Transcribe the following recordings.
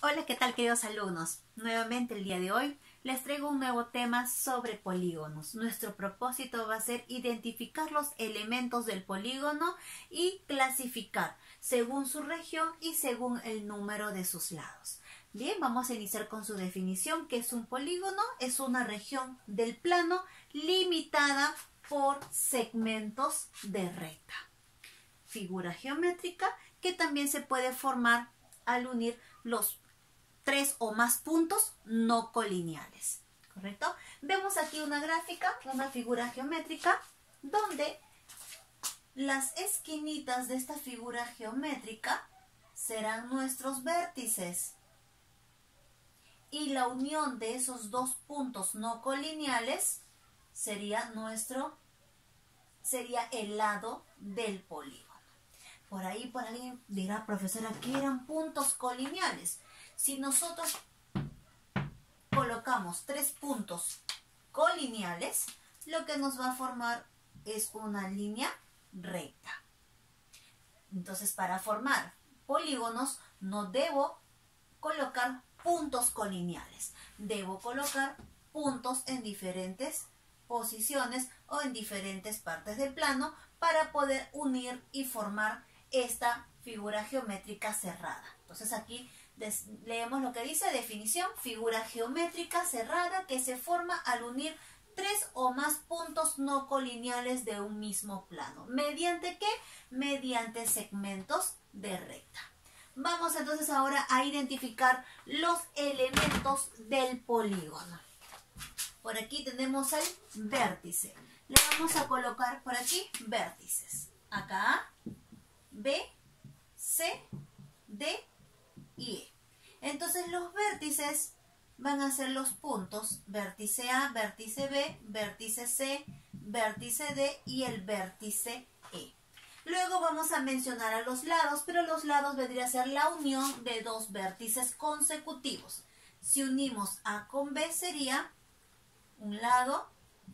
Hola, ¿qué tal, queridos alumnos? Nuevamente el día de hoy les traigo un nuevo tema sobre polígonos. Nuestro propósito va a ser identificar los elementos del polígono y clasificar según su región y según el número de sus lados. Bien, vamos a iniciar con su definición, que es un polígono, es una región del plano limitada por segmentos de recta. Figura geométrica que también se puede formar al unir los tres o más puntos no colineales, ¿correcto? Vemos aquí una gráfica, una figura geométrica, donde las esquinitas de esta figura geométrica serán nuestros vértices. Y la unión de esos dos puntos no colineales sería el lado del polígono. Por ahí alguien dirá, profesora, ¿qué eran puntos colineales? Si nosotros colocamos tres puntos colineales, lo que nos va a formar es una línea recta. Entonces, para formar polígonos, no debo colocar puntos colineales. Debo colocar puntos en diferentes posiciones o en diferentes partes del plano para poder unir y formar esta figura geométrica cerrada. Entonces aquí leemos lo que dice: definición: figura geométrica cerrada que se forma al unir tres o más puntos no colineales de un mismo plano. ¿Mediante qué? Mediante segmentos de recta. Vamos entonces ahora a identificar los elementos del polígono. Por aquí tenemos el vértice. Le vamos a colocar por aquí vértices. Acá A, B, C, D y E. Entonces los vértices van a ser los puntos vértice A, vértice B, vértice C, vértice D y el vértice E. Luego vamos a mencionar a los lados, pero los lados vendría a ser la unión de dos vértices consecutivos. Si unimos A con B sería un lado,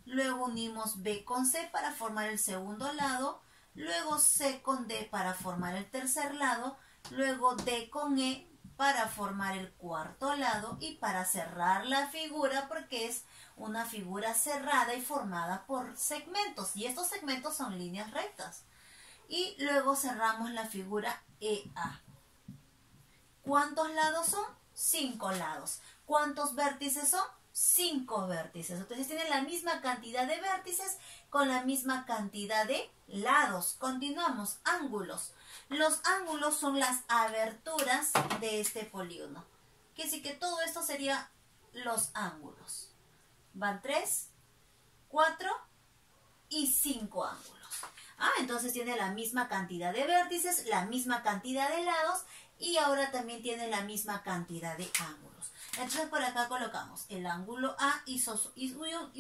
luego unimos B con C para formar el segundo lado, luego C con D para formar el tercer lado, luego D con E para formar el cuarto lado y para cerrar la figura, porque es una figura cerrada y formada por segmentos, y estos segmentos son líneas rectas. Y luego cerramos la figura EA. ¿Cuántos lados son? 5 lados. ¿Cuántos vértices son? 5 vértices. Entonces tienen la misma cantidad de vértices con la misma cantidad de lados. Continuamos. Ángulos. Los ángulos son las aberturas de este polígono. Quiere decir que todo esto sería los ángulos. Van 3, 4 y 5 ángulos. Entonces tiene la misma cantidad de vértices, la misma cantidad de lados y ahora también tiene la misma cantidad de ángulos. Entonces por acá colocamos el ángulo A y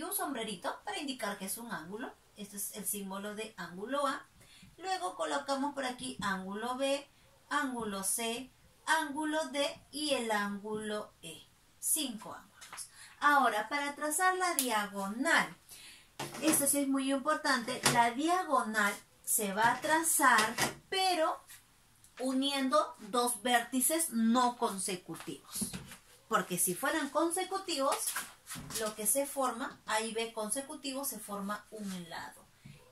un sombrerito para indicar que es un ángulo. Este es el símbolo de ángulo A. Luego colocamos por aquí ángulo B, ángulo C, ángulo D y el ángulo E. 5 ángulos. Ahora, para trazar la diagonal, esto sí es muy importante, la diagonal se va a trazar, pero uniendo dos vértices no consecutivos. Porque si fueran consecutivos, lo que se forma, A y B consecutivos, se forma un lado.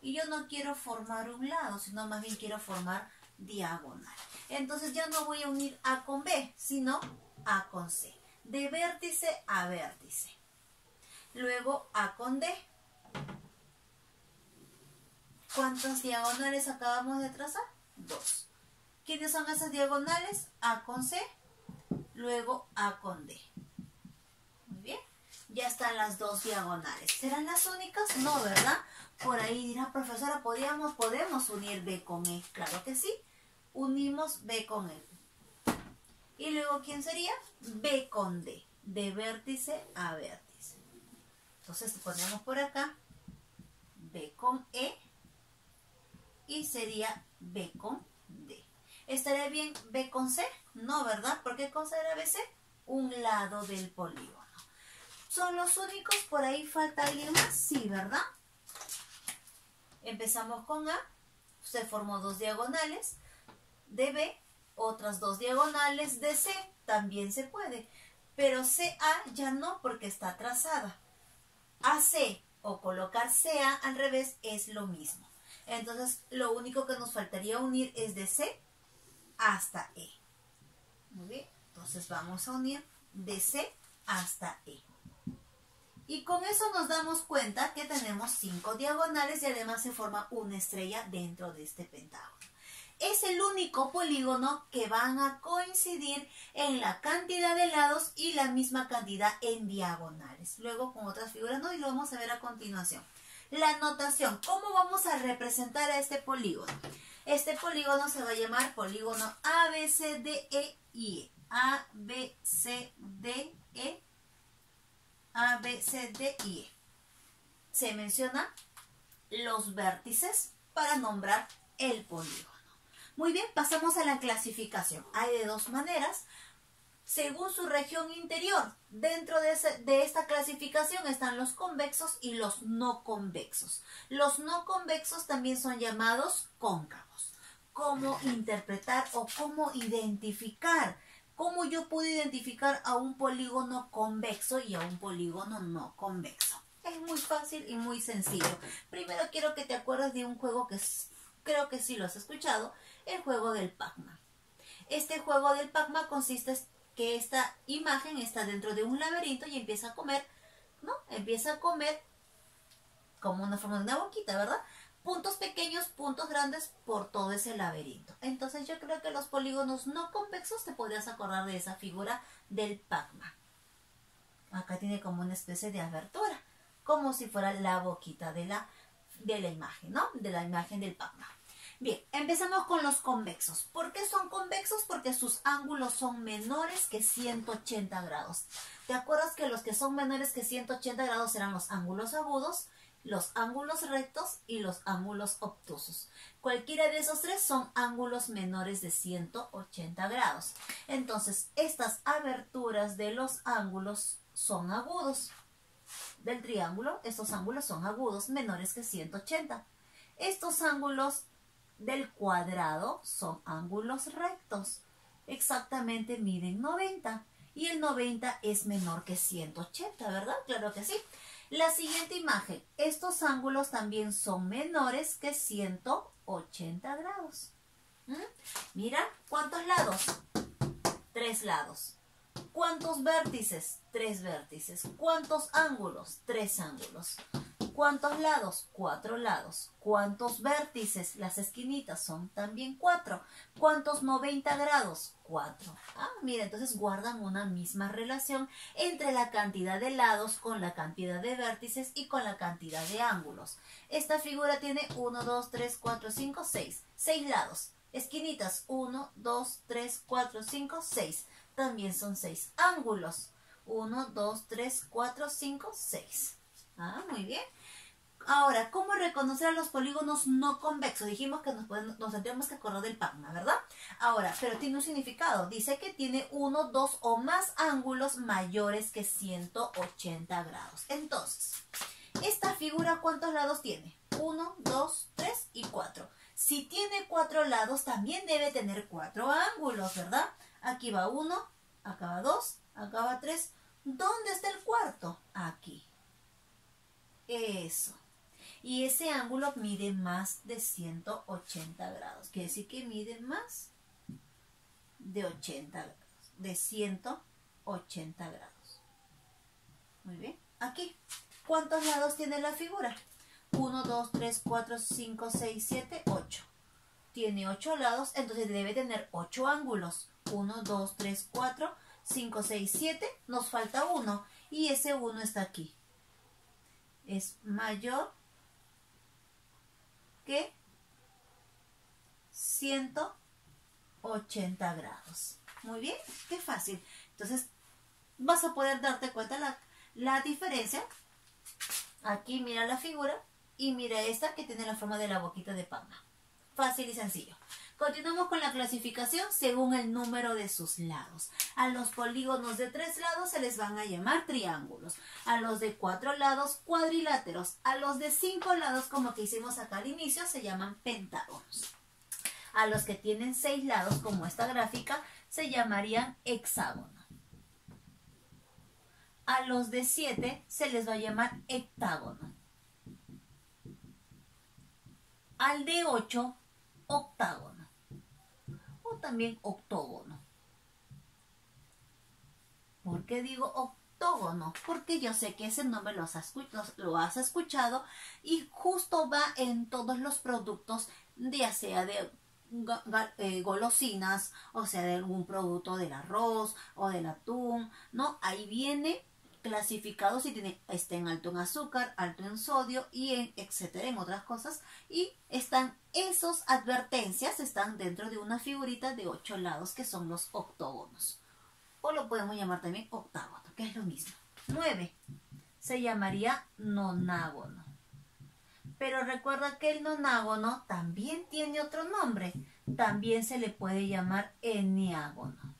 Y yo no quiero formar un lado, sino más bien quiero formar diagonal. Entonces ya no voy a unir A con B, sino A con C. De vértice a vértice. Luego A con D. ¿Cuántas diagonales acabamos de trazar? 2. ¿Quiénes son esas diagonales? A con C, luego A con D. Muy bien. Ya están las dos diagonales. ¿Serán las únicas? No, ¿verdad? Por ahí dirá, profesora, ¿podemos unir B con E? Claro que sí. Unimos B con E. Y luego, ¿quién sería? B con D. De vértice a vértice. Entonces ponemos por acá B con E. Y sería B con D. ¿Estaría bien B con C? No, ¿verdad? ¿Por qué cosa era BC? Un lado del polígono. ¿Son los únicos? ¿Por ahí falta alguien más? Sí, ¿verdad? Empezamos con A. Se formó dos diagonales de B otras dos diagonales de C, también se puede. Pero CA ya no porque está trazada. AC o colocar CA al revés es lo mismo. Entonces lo único que nos faltaría unir es de C hasta E. Muy bien, entonces vamos a unir de C hasta E. Y con eso nos damos cuenta que tenemos 5 diagonales y además se forma una estrella dentro de este pentágono. Es el único polígono que van a coincidir en la cantidad de lados y la misma cantidad en diagonales. Luego con otras figuras no, y lo vamos a ver a continuación. La notación, ¿cómo vamos a representar a este polígono? Este polígono se va a llamar polígono ABCDE y E. ABCDE, ABCDE y E. Se menciona los vértices para nombrar el polígono. Muy bien, pasamos a la clasificación. Hay de dos maneras, según su región interior. Dentro de esta clasificación están los convexos y los no convexos. Los no convexos también son llamados cóncavos. ¿Cómo interpretar o cómo identificar? ¿Cómo yo puedo identificar a un polígono convexo y a un polígono no convexo? Es muy fácil y muy sencillo. Primero quiero que te acuerdes de un juego que creo que sí lo has escuchado, el juego del Pac-Man. Este juego del Pac-Man consiste en que esta imagen está dentro de un laberinto y empieza a comer, ¿no? Empieza a comer como una forma de una boquita, ¿verdad? Puntos pequeños, puntos grandes por todo ese laberinto. Entonces yo creo que los polígonos no convexos te podrías acordar de esa figura del Pac-Man. Acá tiene como una especie de abertura, como si fuera la boquita de la imagen, ¿no? De la imagen del Pac-Man. Bien, empezamos con los convexos. ¿Por qué son convexos? Porque sus ángulos son menores que 180 grados. ¿Te acuerdas que los que son menores que 180 grados eran los ángulos agudos, los ángulos rectos y los ángulos obtusos? Cualquiera de esos tres son ángulos menores de 180 grados. Entonces, estas aberturas de los ángulos son agudos. Del triángulo, estos ángulos son agudos, menores que 180. Estos ángulos del cuadrado son ángulos rectos. Exactamente miden 90. Y el 90 es menor que 180, ¿verdad? Claro que sí. La siguiente imagen. Estos ángulos también son menores que 180 grados. Mira, ¿cuántos lados? 3 lados. ¿Cuántos vértices? 3 vértices. ¿Cuántos ángulos? 3 ángulos. ¿Cuántos lados? 4 lados. ¿Cuántos vértices? Las esquinitas son también 4. ¿Cuántos 90 grados? 4. Mira, entonces guardan una misma relación entre la cantidad de lados con la cantidad de vértices y con la cantidad de ángulos. Esta figura tiene 1, 2, 3, 4, 5, 6. 6 lados. Esquinitas 1, 2, 3, 4, 5, 6. También son 6 ángulos. 1, 2, 3, 4, 5, 6. Muy bien. Ahora, ¿cómo reconocer a los polígonos no convexos? Dijimos que nos tendríamos que acordar del Pac-Man, ¿verdad? Ahora, pero tiene un significado. Dice que tiene 1, 2 o más ángulos mayores que 180 grados. Entonces, esta figura, ¿cuántos lados tiene? 1, 2, 3 y 4. Si tiene 4 lados, también debe tener 4 ángulos, ¿verdad? Aquí va 1, acá va 2, acá va 3. ¿Dónde está el cuarto? Aquí. Eso. Y ese ángulo mide más de 180 grados. Quiere decir que mide más de 80 grados. De 180 grados. Muy bien. Aquí. ¿Cuántos lados tiene la figura? 1, 2, 3, 4, 5, 6, 7, 8. Tiene 8 lados, entonces debe tener 8 ángulos. 1, 2, 3, 4, 5, 6, 7. Nos falta 1. Y ese 1 está aquí. Es mayor que 180 grados. Muy bien, qué fácil. Entonces, vas a poder darte cuenta la diferencia. Aquí mira la figura y mira esta que tiene la forma de la boquita de Pac-Man. Fácil y sencillo. Continuamos con la clasificación según el número de sus lados. A los polígonos de 3 lados se les van a llamar triángulos. A los de 4 lados, cuadriláteros. A los de 5 lados, como que hicimos acá al inicio, se llaman pentágonos. A los que tienen 6 lados, como esta gráfica, se llamarían hexágono. A los de 7 se les va a llamar heptágono. Al de 8, octágono. O también octógono. ¿Por qué digo octógono? Porque yo sé que ese nombre lo has escuchado y justo va en todos los productos, ya sea de golosinas, o sea, de algún producto del arroz o del atún, ¿no? Ahí viene clasificado si está en alto en azúcar, alto en sodio y en etcétera, en otras cosas. Y están esas advertencias, están dentro de una figurita de 8 lados que son los octógonos. O lo podemos llamar también octágono, que es lo mismo. 9 se llamaría nonágono. Pero recuerda que el nonágono también tiene otro nombre. También se le puede llamar eniágono.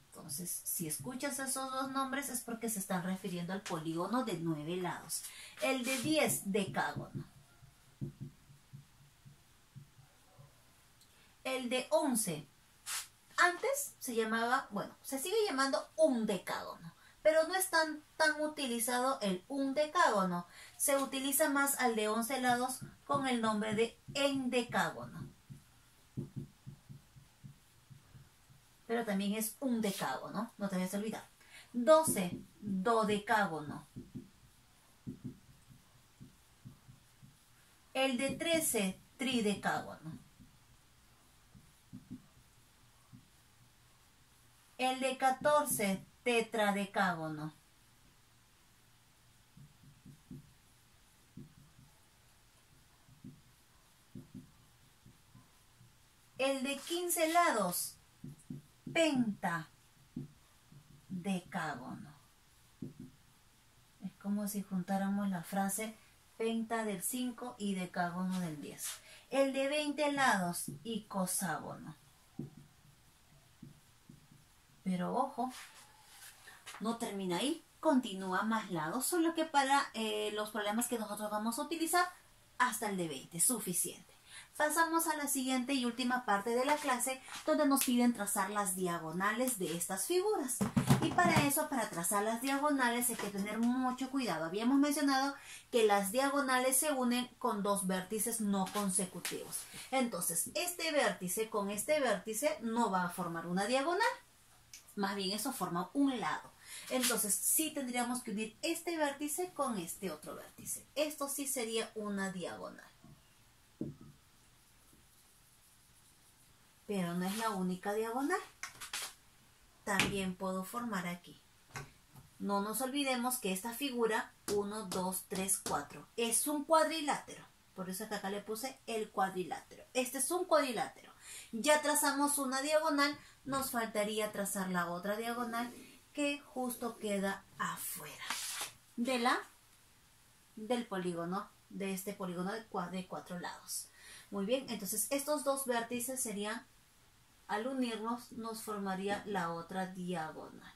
Entonces, si escuchas esos dos nombres es porque se están refiriendo al polígono de 9 lados. El de 10, decágono. El de 11, antes se llamaba, bueno, se sigue llamando undecágono, pero no es tan utilizado el undecágono. Se utiliza más al de 11 lados con el nombre de endecágono. Pero también es un decágono, no te vayas a olvidar. 12, dodecágono. El de 13, tridecágono. El de 14, tetradecágono. El de 15 lados, pentadecágono. Es como si juntáramos la frase penta del 5 y decágono del 10. El de 20 lados, icoságono. Pero ojo, no termina ahí, continúa más lados, solo que para los problemas que nosotros vamos a utilizar, hasta el de 20, suficiente. Pasamos a la siguiente y última parte de la clase, donde nos piden trazar las diagonales de estas figuras. Y para eso, para trazar las diagonales, hay que tener mucho cuidado. Habíamos mencionado que las diagonales se unen con 2 vértices no consecutivos. Entonces, este vértice con este vértice no va a formar una diagonal. Más bien eso forma un lado. Entonces sí tendríamos que unir este vértice con este otro vértice. Esto sí sería una diagonal. Pero no es la única diagonal. También puedo formar aquí. No nos olvidemos que esta figura 1, 2, 3, 4 es un cuadrilátero. Por eso acá le puse el cuadrilátero. Este es un cuadrilátero. Ya trazamos una diagonal, nos faltaría trazar la otra diagonal que justo queda afuera del polígono, de este polígono de 4 lados. Muy bien, entonces estos 2 vértices serían, al unirnos, nos formaría la otra diagonal.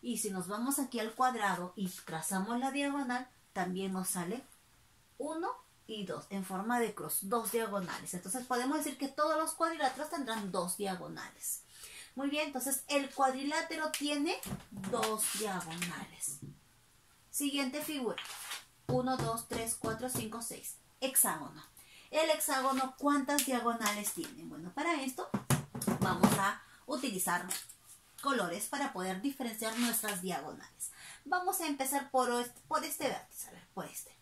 Y si nos vamos aquí al cuadrado y trazamos la diagonal, también nos sale 1 y 2 en forma de cruz, 2 diagonales. Entonces podemos decir que todos los cuadriláteros tendrán 2 diagonales. Muy bien, entonces el cuadrilátero tiene 2 diagonales. Siguiente figura. 1, 2, 3, 4, 5, 6. Hexágono. El hexágono, ¿cuántas diagonales tiene? Bueno, para esto vamos a utilizar colores para poder diferenciar nuestras diagonales. Vamos a empezar por este vértice, a ver, por este.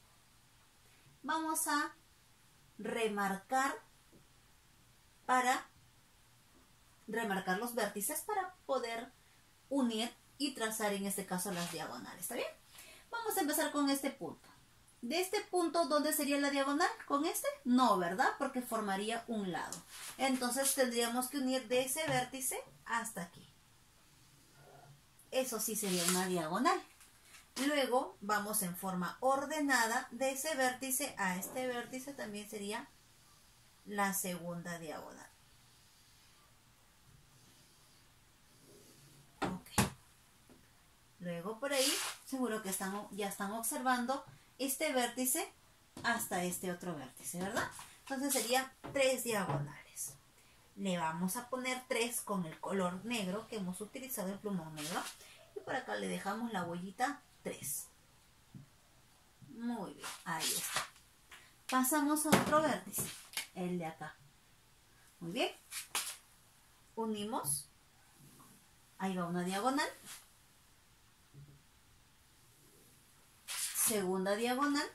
Vamos a remarcar los vértices para poder unir y trazar en este caso las diagonales, ¿está bien? Vamos a empezar con este punto. De este punto, ¿dónde sería la diagonal? ¿Con este? No, ¿verdad? Porque formaría un lado. Entonces tendríamos que unir de ese vértice hasta aquí. Eso sí sería una diagonal. Luego vamos en forma ordenada de ese vértice a este vértice, también sería la segunda diagonal. Ok. Luego por ahí, seguro que ya están observando este vértice hasta este otro vértice, ¿verdad? Entonces serían 3 diagonales. Le vamos a poner 3 con el color negro que hemos utilizado, el plumón negro. Y por acá le dejamos la huellita 3. Muy bien, ahí está. Pasamos a otro vértice, el de acá. Muy bien. Unimos. Ahí va una diagonal. Segunda diagonal.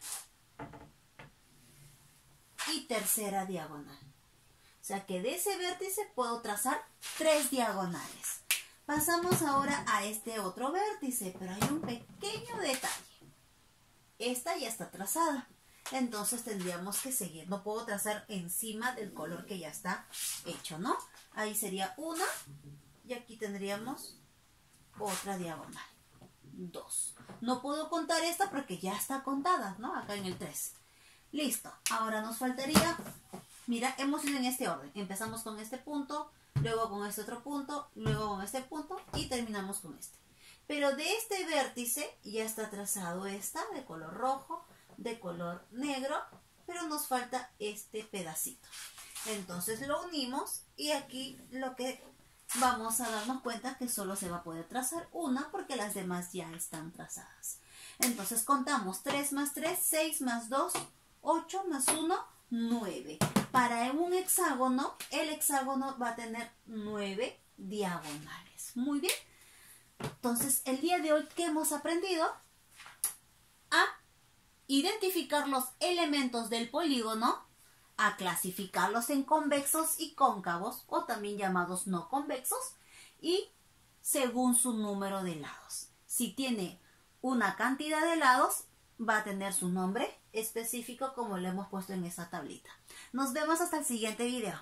Y tercera diagonal. O sea que de ese vértice puedo trazar 3 diagonales. Pasamos ahora a este otro vértice, pero hay un pequeño detalle. Esta ya está trazada. Entonces tendríamos que seguir. No puedo trazar encima del color que ya está hecho, ¿no? Ahí sería una. Y aquí tendríamos otra diagonal. 2. No puedo contar esta porque ya está contada, ¿no? Acá en el 3. Listo. Ahora nos faltaría... Mira, hemos ido en este orden. Empezamos con este punto, luego con este otro punto, luego con este punto y terminamos con este. Pero de este vértice ya está trazado esta de color rojo, de color negro, pero nos falta este pedacito. Entonces lo unimos y aquí lo que vamos a darnos cuenta que solo se va a poder trazar una porque las demás ya están trazadas. Entonces contamos 3 más 3, 6 más 2, 8 más 1, 9. Para un hexágono, el hexágono va a tener 9 diagonales. Muy bien. Entonces, el día de hoy, ¿qué hemos aprendido? A identificar los elementos del polígono, a clasificarlos en convexos y cóncavos, o también llamados no convexos, y según su número de lados. Si tiene una cantidad de lados, va a tener su nombre específico como lo hemos puesto en esa tablita. Nos vemos hasta el siguiente video.